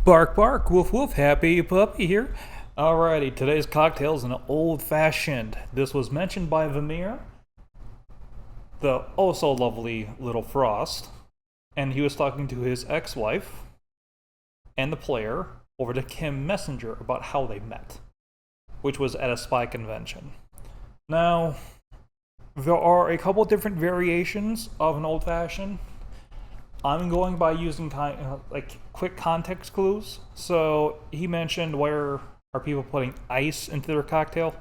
Bark, bark, woof, woof, happy puppy here. Alrighty, today's cocktail is an old-fashioned. This was mentioned by Vermeer, the oh-so-lovely little Frost, and he was talking to his ex-wife and the player over to Kim Messenger about how they met, which was at a spy convention. Now, there are a couple different variations of an old-fashioned. I'm going by using like quick context clues. So he mentioned where are people putting ice into their cocktail,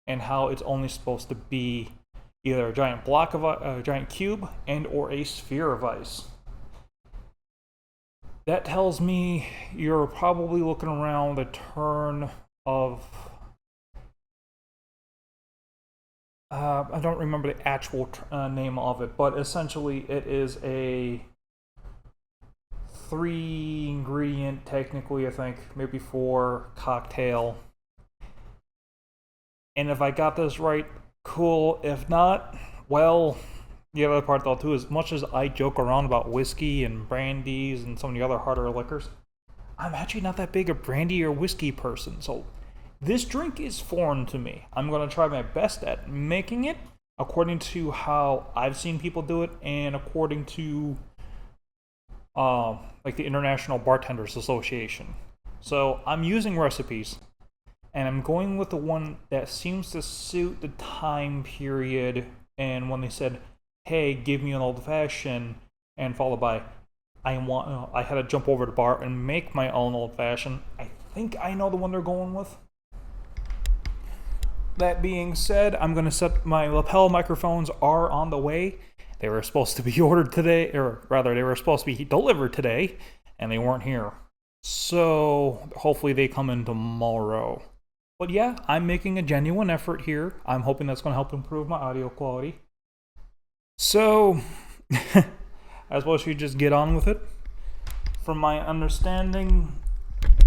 and how it's only supposed to be either a giant block of a giant cube and or a sphere of ice. That tells me you're probably looking around the turn of I don't remember the actual name of it, but essentially it is a 3-ingredient, technically, I think, maybe 4 cocktail. And if I got this right, cool. If not, well, the other part though too is, much as I joke around about whiskey and brandies and some of the other harder liquors, I'm actually not that big a brandy or whiskey person, so this drink is foreign to me. I'm going to try my best at making it according to how I've seen people do it and according to like the International Bartenders Association. So I'm using recipes, and I'm going with the one that seems to suit the time period. And when they said, "Hey, give me an old fashioned," and followed by, I had to jump over to the bar and make my own old fashioned. I think I know the one they're going with. That being said, I'm going to set my lapel microphones are on the way. They were supposed to be ordered today, or rather, they were supposed to be delivered today, and they weren't here. So hopefully they come in tomorrow. But yeah, I'm making a genuine effort here. I'm hoping that's going to help improve my audio quality. So, I suppose you just get on with it. From my understanding,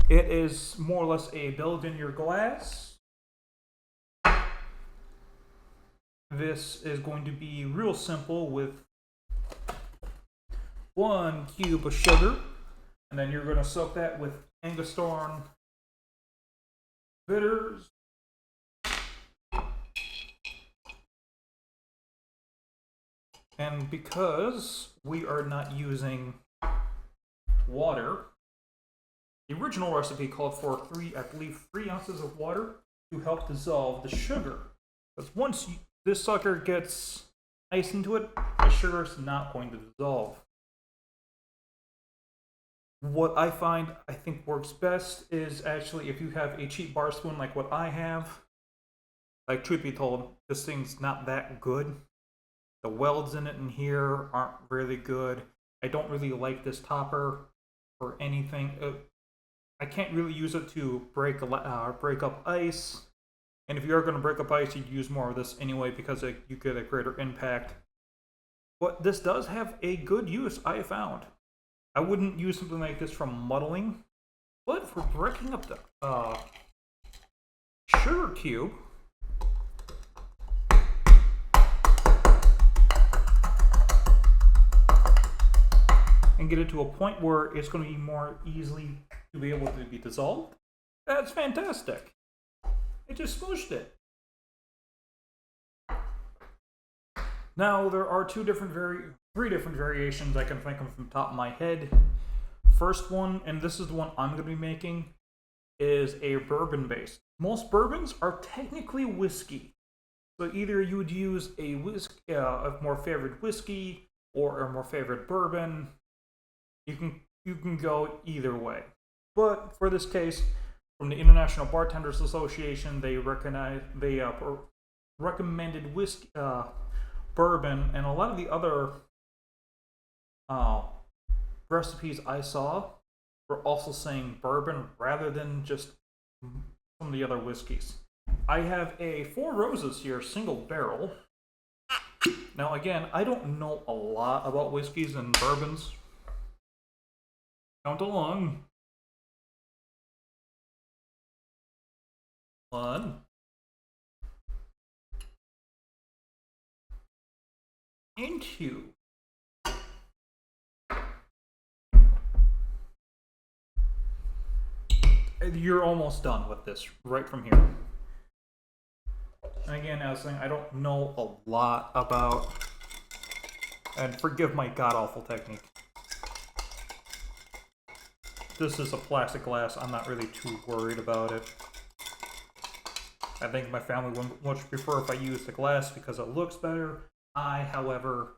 it is more or less a build in your glass. This is going to be real simple with 1 cube of sugar, and then you're going to soak that with angostura bitters, and because we are not using water, the original recipe called for 3 ounces of water to help dissolve the sugar. Because once this sucker gets ice into it, the sugar is not going to dissolve. What I think works best is actually if you have a cheap bar spoon like what I have. Like, truth be told, this thing's not that good. The welds in it in here aren't really good. I don't really like this topper or anything. I can't really use it to break up ice. And if you're going to break up ice, you'd use more of this anyway because you get a greater impact. But this does have a good use, I found. I wouldn't use something like this for muddling, but for breaking up the sugar cube, and get it to a point where it's going to be more easily to be able to be dissolved, that's fantastic. It just smooshed it. Now, there are 3 different variations I can think of from the top of my head. First one, and this is the one I'm going to be making, is a bourbon base. Most bourbons are technically whiskey. So either you would use a more favored whiskey or a more favored bourbon. You can go either way. But for this case, from the International Bartenders Association, they recommended whiskey, bourbon, and a lot of the other recipes I saw were also saying bourbon rather than just some of the other whiskeys. I have a 4 Roses here, single barrel. Now again, I don't know a lot about whiskeys and bourbons. Count along. 1, and 2. you're almost done with this right from here. And again, I was saying I don't know a lot about, and forgive my god-awful technique. This is a plastic glass. I'm not really too worried about it. I think my family would much prefer if I use the glass because it looks better. I, however,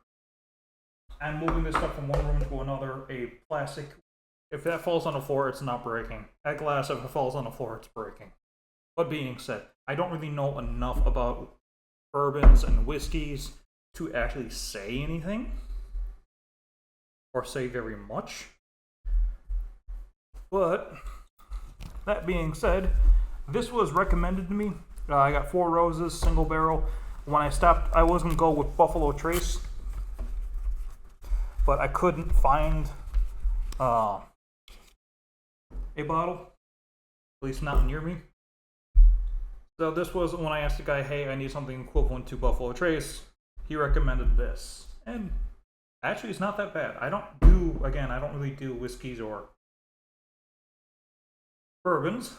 I'm moving this stuff from one room to another. A plastic, if that falls on the floor, it's not breaking. That glass, if it falls on the floor, it's breaking. But being said, I don't really know enough about bourbons and whiskeys to actually say anything. Or say very much. But, that being said, this was recommended to me. I got 4 Roses, single barrel. When I stopped, I was going to go with Buffalo Trace. But I couldn't find a bottle. At least not near me. So this was when I asked the guy, hey, I need something equivalent to Buffalo Trace. He recommended this. And actually, it's not that bad. I don't really do whiskeys or bourbons.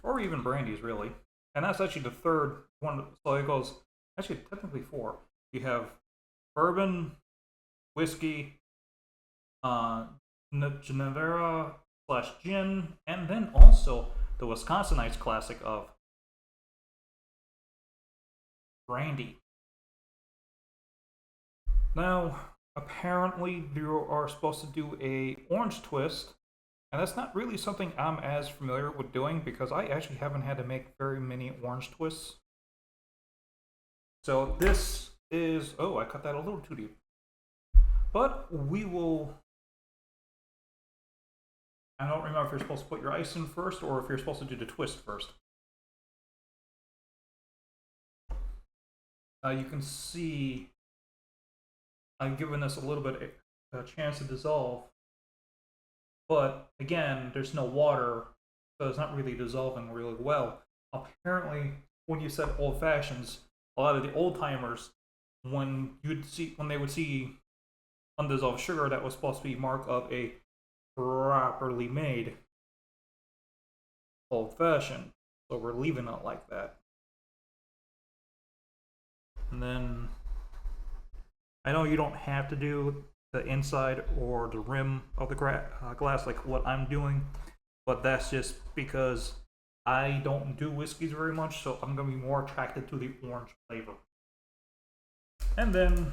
Or even brandies, really. And that's actually the third one. So it goes, actually, technically 4. You have bourbon, whiskey, Genevera / gin, and then also the Wisconsinites classic of brandy. Now, apparently, you are supposed to do a orange twist. And that's not really something I'm as familiar with doing because I actually haven't had to make very many orange twists. So this is, oh, I cut that a little too deep. But we will, I don't remember if you're supposed to put your ice in first or if you're supposed to do the twist first. You can see I've given this a little bit a chance to dissolve. But again, there's no water, so it's not really dissolving really well. Apparently, when you said old fashions, a lot of the old timers, when they would see undissolved sugar, that was supposed to be mark of a properly made old fashioned. So we're leaving it like that. And then I know you don't have to do the inside or the rim of the glass like what I'm doing, but that's just because I don't do whiskeys very much, so I'm going to be more attracted to the orange flavor. And then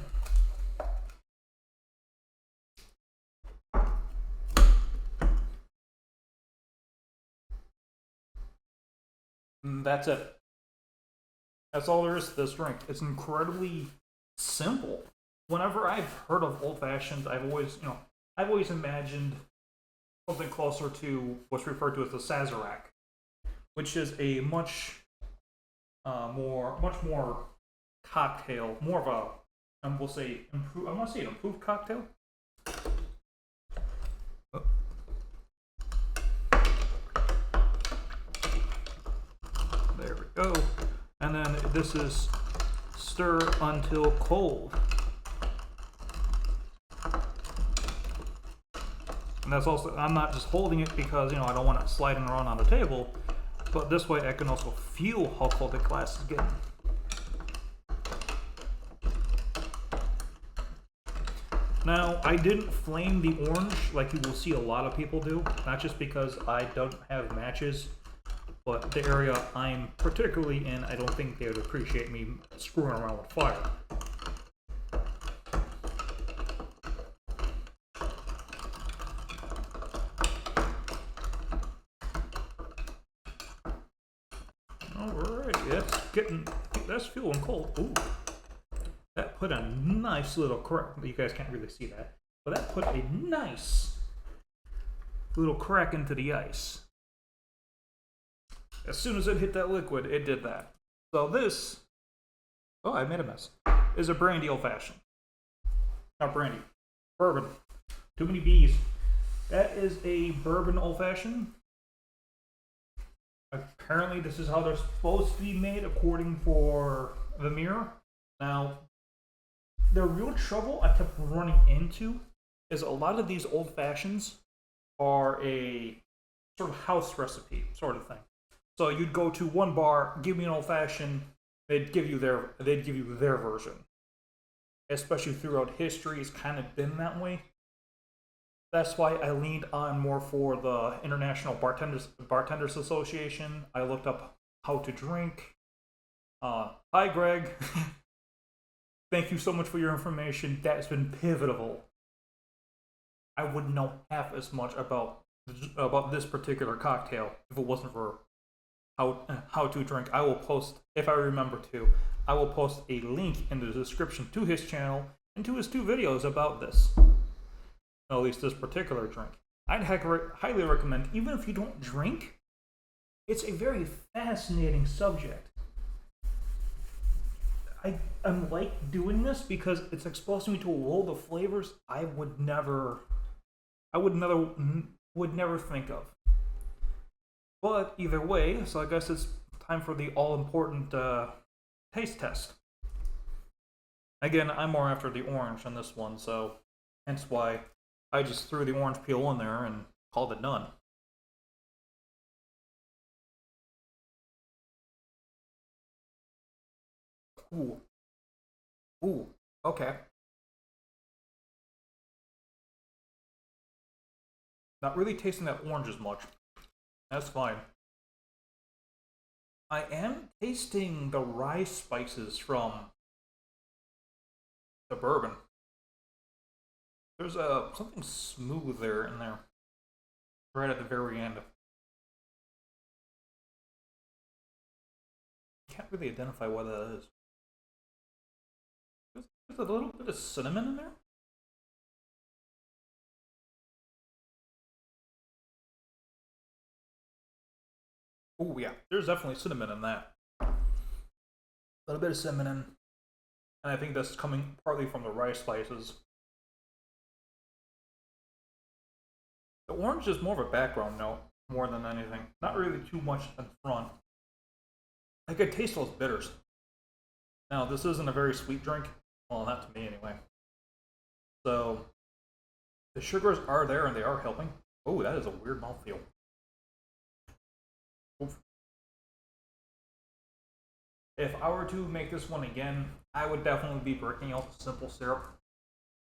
that's it. That's all there is to this drink. It's incredibly simple. Whenever I've heard of old fashions, I've always imagined something closer to what's referred to as the Sazerac, which is a much more cocktail, more of a, I want to say an improved cocktail. Oh. There we go. And then this is stir until cold. And that's also, I'm not just holding it because, I don't want it sliding around on the table, but this way I can also feel how cold the glass is getting. Now, I didn't flame the orange like you will see a lot of people do, not just because I don't have matches, but the area I'm particularly in, I don't think they would appreciate me screwing around with fire. That's feeling cold. Ooh. That put a nice little crack. You guys can't really see that. But that put a nice little crack into the ice. As soon as it hit that liquid, it did that. So this, oh, I made a mess, is a brandy old fashioned. Not brandy. Bourbon. Too many B's. That is a bourbon old fashioned. Apparently, this is how they're supposed to be made, according for the mirror. Now, the real trouble I kept running into is a lot of these old fashions are a sort of house recipe sort of thing. So you'd go to one bar, give me an old fashioned, they'd give you their version. Especially throughout history, it's kind of been that way. That's why I leaned on more for the International Bartenders Association. I looked up how to drink. Hi, Greg. Thank you so much for your information. That's been pivotal. I wouldn't know half as much about this particular cocktail if it wasn't for how to drink. I will post, if I remember to, I will post a link in the description to his channel and to his 2 videos about this. At least this particular drink. I'd highly recommend, even if you don't drink, it's a very fascinating subject. I'm like doing this because it's exposed me to a world of flavors I would never think of. But either way, so I guess it's time for the all-important taste test. Again, I'm more after the orange on this one, so hence why I just threw the orange peel in there and called it done. Ooh. Ooh, okay. Not really tasting that orange as much. That's fine. I am tasting the rye spices from the bourbon. There's something smooth there in there. Right at the very end. Can't really identify what that is. There's a little bit of cinnamon in there. Oh yeah, there's definitely cinnamon in that. A little bit of cinnamon, and I think that's coming partly from the rice spices. The orange is more of a background note, more than anything. Not really too much in front. I could taste those bitters. Now, this isn't a very sweet drink. Well, not to me anyway. So, the sugars are there and they are helping. Oh, that is a weird mouthfeel. Oof. If I were to make this one again, I would definitely be breaking out the simple syrup.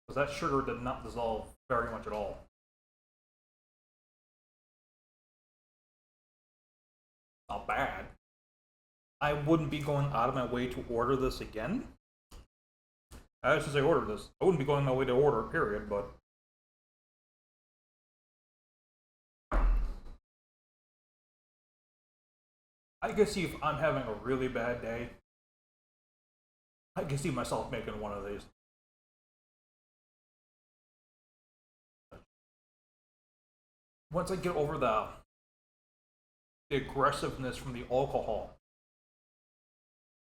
Because that sugar did not dissolve very much at all. Not bad. I wouldn't be going out of my way to order this again. I should say order this. I wouldn't be going my way to order, period, but I can see if I'm having a really bad day, I can see myself making one of these. Once I get over the aggressiveness from the alcohol,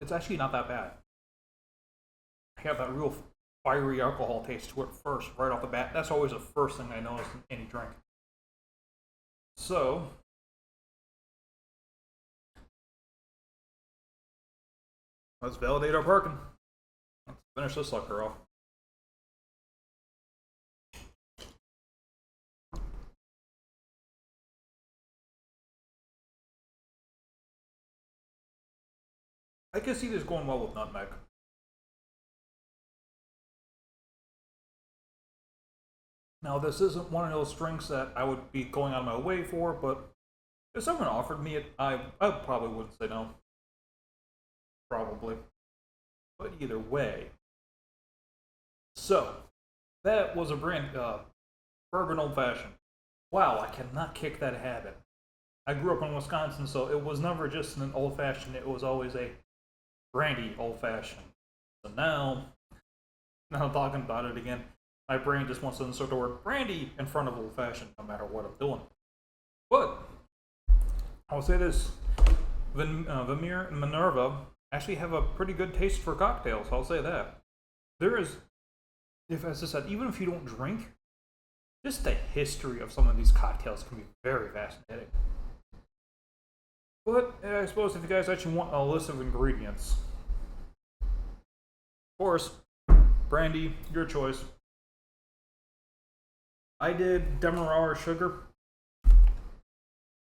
it's actually not that bad. I have that real fiery alcohol taste to it first, right off the bat. That's always the first thing I notice in any drink. So, let's validate our parking. Let's finish this sucker off. I can see this going well with nutmeg. Now, this isn't one of those drinks that I would be going out of my way for, but if someone offered me it, I probably wouldn't say no. Probably. But either way. So, that was a bourbon old fashioned. Wow, I cannot kick that habit. I grew up in Wisconsin, so it was never just an old fashioned, it was always a brandy old fashioned. So now talking about it again, my brain just wants to insert the word brandy in front of old fashioned no matter what I'm doing. But I'll say this, Vermeer and Minerva actually have a pretty good taste for cocktails, I'll say that. There is, as I said, even if you don't drink, just the history of some of these cocktails can be very fascinating. But I suppose if you guys actually want a list of ingredients, of course, brandy, your choice. I did Demerara sugar.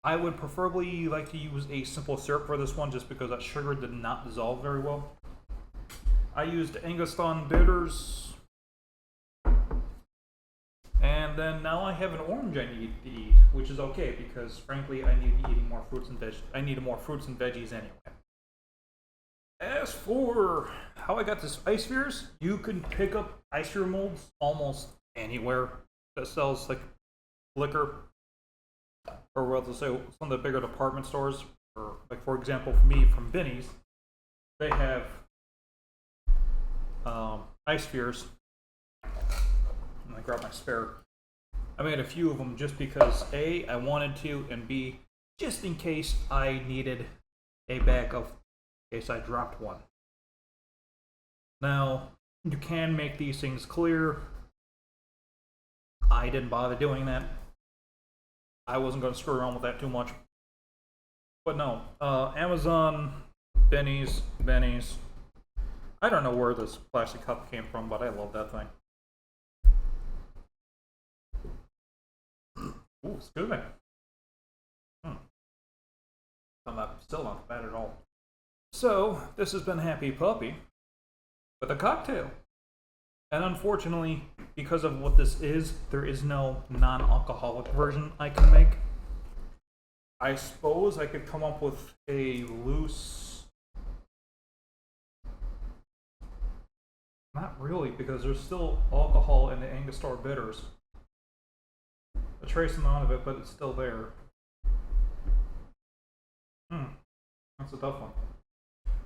I would preferably like to use a simple syrup for this one just because that sugar did not dissolve very well. I used angostura bitters. And then now I have an orange I need to eat, which is okay because frankly I need to be eating more fruits and veg. I need more fruits and veggies anyway. As for how I got this ice spheres, you can pick up ice sphere molds almost anywhere that sells like liquor, or what to say, some of the bigger department stores. Or like for example, for me from Binny's, they have ice spheres. And I grabbed my spare. I made a few of them just because A, I wanted to, and B, just in case I needed a backup in case I dropped one. Now, you can make these things clear. I didn't bother doing that. I wasn't going to screw around with that too much. But no, Amazon, Benny's. I don't know where this plastic cup came from, but I love that thing. Ooh, excuse me. Still not bad at all. So, this has been Happy Puppy with a cocktail. And unfortunately, because of what this is, there is no non-alcoholic version I can make. I suppose I could come up with a loose... Not really, because there's still alcohol in the angostura bitters. A trace amount of it, but it's still there. That's a tough one.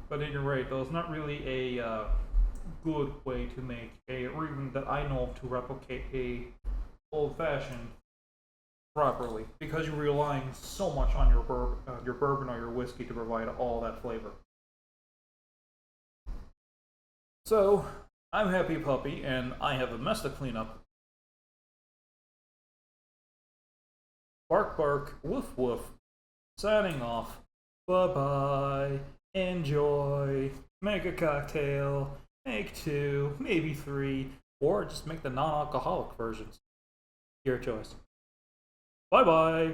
But at any rate, though, it's not really a good way to make a, or even that I know of to replicate a old-fashioned properly, because you're relying so much on your bourbon or your whiskey to provide all that flavor. So, I'm Happy Puppy, and I have a mess to clean up. Bark bark, woof woof, signing off. Bye-bye, enjoy, make a cocktail, make 2, maybe 3, or just make the non-alcoholic versions. Your choice. Bye-bye!